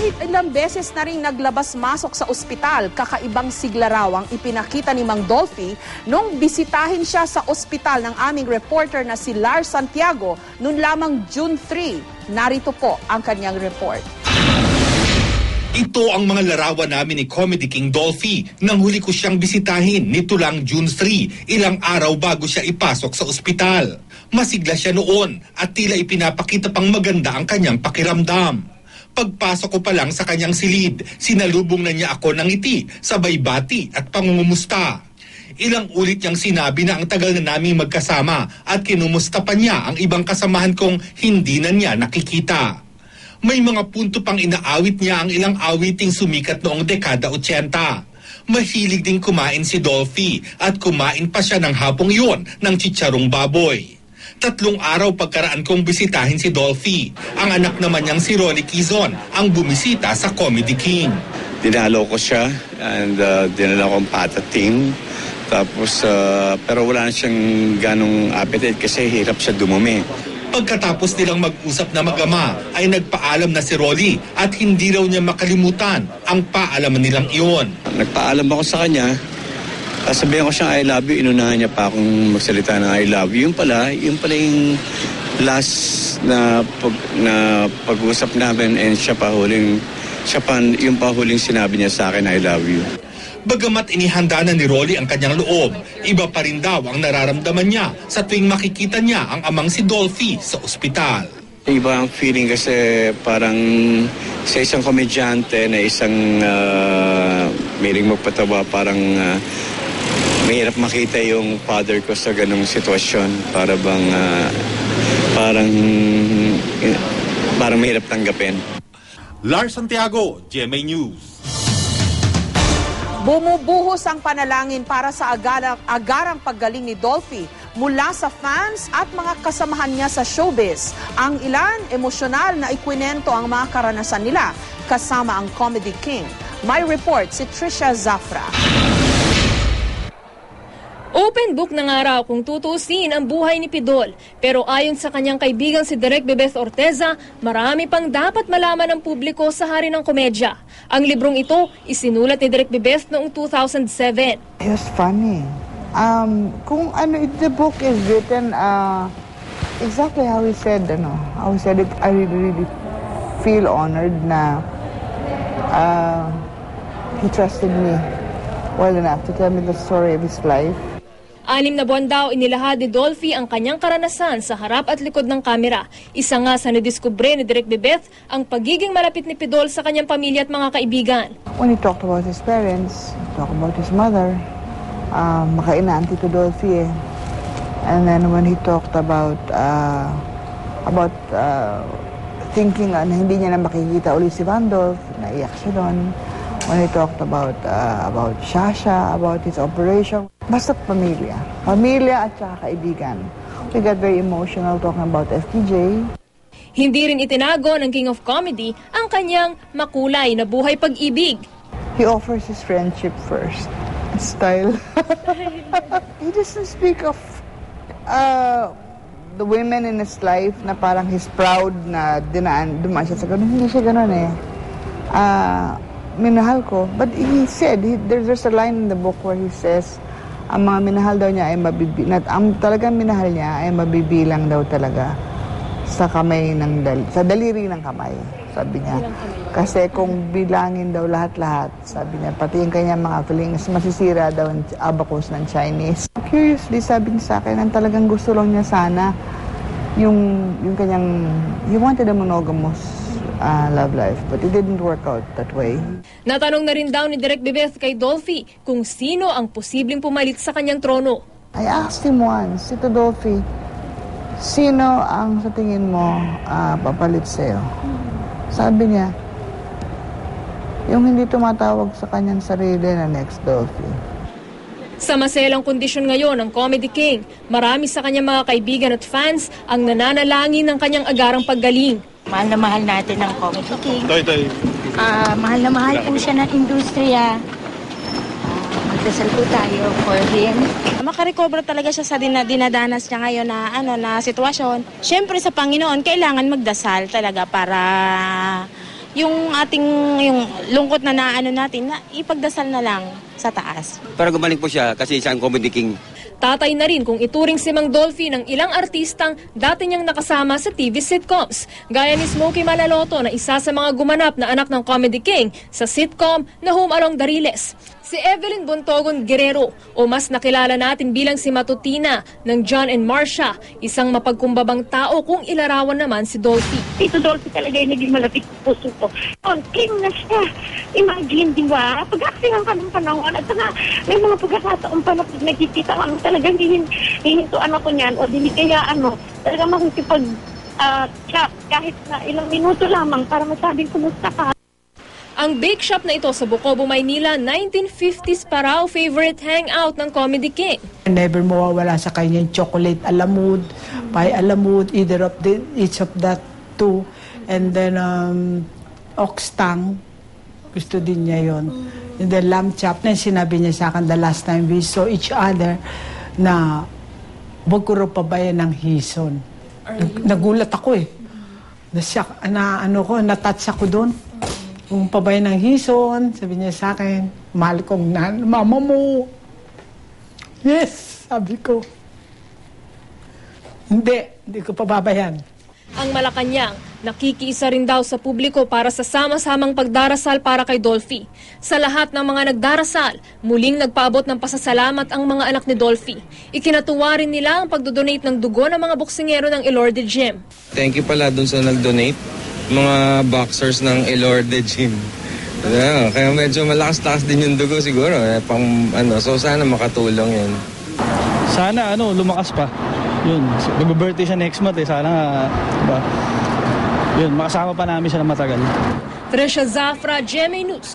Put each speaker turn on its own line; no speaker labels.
Kahit ilang beses na rin naglabas-masok sa ospital, kakaibang sigla raw ang ipinakita ni Mang Dolphy nung bisitahin siya sa ospital ng aming reporter na si Lars Santiago noon lamang June 3. Narito po ang kanyang report.
Ito ang mga larawan namin ni Comedy King Dolphy nang huli ko siyang bisitahin nito lang June 3, ilang araw bago siya ipasok sa ospital. Masigla siya noon at tila ipinapakita pang maganda ang kanyang pakiramdam. Pagpasok ko pa lang sa kanyang silid, sinalubong na niya ako ng ngiti, sabay bati at pangungumusta. Ilang ulit niyang sinabi na ang tagal na naming magkasama at kinumusta pa niya ang ibang kasamahan kong hindi na niya nakikita. May mga punto pang inaawit niya ang ilang awiting sumikat noong dekada 80. Mahilig din kumain si Dolphy at kumain pa siya ng hapong iyon ng chicharong baboy. 3 araw pagkaraan kong bisitahin si Dolphy, ang anak naman niyang si Ronnie Quizon ang bumisita sa Comedy King.
Dinalo ko siya and dinala ko ang patatim. Tapos, pero wala na siyang ganong appetite kasi hirap siya dumumi.
Pagkatapos nilang mag-usap na mag-ama, ay nagpaalam na si Rolly at hindi raw niya makalimutan ang paalaman nilang iyon.
Nagpaalam ako sa kanya. Sabihan ko siyang I love you, inunahan niya pa akong magsalita ng I love you. Yung pala yung last na pag-usap namin and yung huling sinabi niya sa akin I love you.
Bagamat inihanda na ni Rolly ang kanyang loob, iba pa rin daw ang nararamdaman niya sa tuwing makikita niya ang amang si Dolphy sa ospital.
Iba ang feeling kasi parang sa isang komedyante na isang miling magpatawa, parang mahirap makita yung father ko sa ganong sitwasyon. Parang mahirap tanggapin.
Lars Santiago, GMA News.
Bumubuhos ang panalangin para sa agarang paggaling ni Dolphy mula sa fans at mga kasamahan niya sa showbiz. Ang ilan, emosyonal na ikwinento ang mga karanasan nila kasama ang Comedy King. May report si Trisha Zafra.
Open book na nga raw kung tutusin ang buhay ni Pidol. Pero ayon sa kanyang kaibigan si Direk Bebeth Orteza, marami pang dapat malaman ng publiko sa hari ng komedya. Ang librong ito, isinulat ni Direk Bebeth noong 2007.
It was funny. The book is written exactly how he said it. I really feel honored na he trusted me well enough to tell me the story of his life.
6 na buwan daw inilahad ni Dolphy ang kanyang karanasan sa harap at likod ng kamera. Isa nga sa nadiskubre ni Direk Bebeth ang pagiging malapit ni Pidol sa kanyang pamilya at mga kaibigan.
When he talked about his parents, talked about his mother, makainanti to Dolphy eh. And then when he talked about thinking na hindi niya na makikita ulit si Vandolph, naiyak siya doon. When he talked about Shasha, about his operation. Basta pamilya. Pamilya at saka kaibigan. We got very emotional talking about FTJ.
Hindi rin itinago ng King of Comedy ang kanyang makulay na buhay pag-ibig.
He offers his friendship first. Style. He doesn't speak of the women in his life na parang he's proud na dumaan siya sa ganun. Hindi siya ganun eh. Minahal ko. But he said, there's a line in the book where he says, ang mga minahal daw niya ay ang talagang minahal niya ay mabibilang daw talaga sa kamay sa daliri ng kamay, sabi niya. Kasi kung bilangin daw lahat-lahat, sabi niya, pati yung kanyang mga feelings, masisira daw ang abacus ng Chinese. Curiously, sabi niya sa akin, ang talagang gusto lang niya sana yung kanyang, he wanted a monogamous love life, but it didn't work out that way.
Natanong na rin daw ni Direk Bebeth kay Dolphy kung sino ang posibleng pumalit sa kanyang trono.
I asked him once, Tito Dolphy, sino ang sa tingin mo papalit sa'yo? Sabi niya, yung hindi tumatawag sa kanyang sarili na next Dolphy.
Sa maselang kondisyon ngayon ng Comedy King, marami sa kanyang mga kaibigan at fans ang nananalangin ng kanyang agarang paggaling.
Mahal na mahal natin ang Comedy King. Mahal na mahal po siya ng industriya. Magdasal po tayo for him.
Makarecover talaga siya sa dinadanas niya ngayon na sitwasyon. Siyempre sa Panginoon, kailangan magdasal talaga para yung yung lungkot na naano natin, na ipagdasal na lang sa taas.
Para gumaling po siya kasi siya ang comedy king.
Tatay na rin kung ituring si Mang Dolphy ng ilang artistang dati niyang nakasama sa TV sitcoms. Gaya ni Smokey Malaloto na isa sa mga gumanap na anak ng Comedy King sa sitcom na Home Along the Riles. Si Evelyn Bontogon Guerrero o mas nakilala natin bilang si Matutina ng John and Marcia, isang mapagkumbabang tao kung ilarawan naman si Dolphy.
Tito Dolphy talaga yung naging malapit sa puso ko. King na siya. Imagine, di ba? Pag-actingan ka ng panahon at saka may mga pagkakataon pa na nagkikita ka talagang hihintuan ako niyan o dinikayaan mo. Talagang makikipag-chat kahit na ilang minuto lamang para masabing kumusta ka.
Ang bake shop na ito sa Bukobo, Maynila, 1950s pa raw favorite hangout ng Comedy King.
Never mawawala sa kanya yung chocolate alamud, pie alamud, each of that two. And then oxtang, gusto din niya yon. And then lamb chop, na sinabi niya sa akin the last time we saw each other na wag ko raw pabayan ng hison. Nagulat ako eh. Natouch ako doon. Kung pabayan ng hison, sabi niya sa akin, mahal kong mama mo. Yes, sabi ko. Hindi ko pababayan.
Ang Malacanang, nakikiisa rin daw sa publiko para sa sama-samang pagdarasal para kay Dolphy. Sa lahat ng mga nagdarasal, muling nagpaabot ng pasasalamat ang mga anak ni Dolphy. Ikinatuwa rin nila ang pagdodonate ng dugo ng mga boksingero ng Elorde Gym.
Thank you pala dun sa nag-donate, mga boxers ng Elorde Gym. Kaya medyo malakas-lakas din yung dugo siguro. So sana makatulong yun.
Sana lumakas pa. Yun, mag-birthday siya next month sana, diba? Yun, makasama pa namin siya na matagal.
Tresha Zafra, GMA News.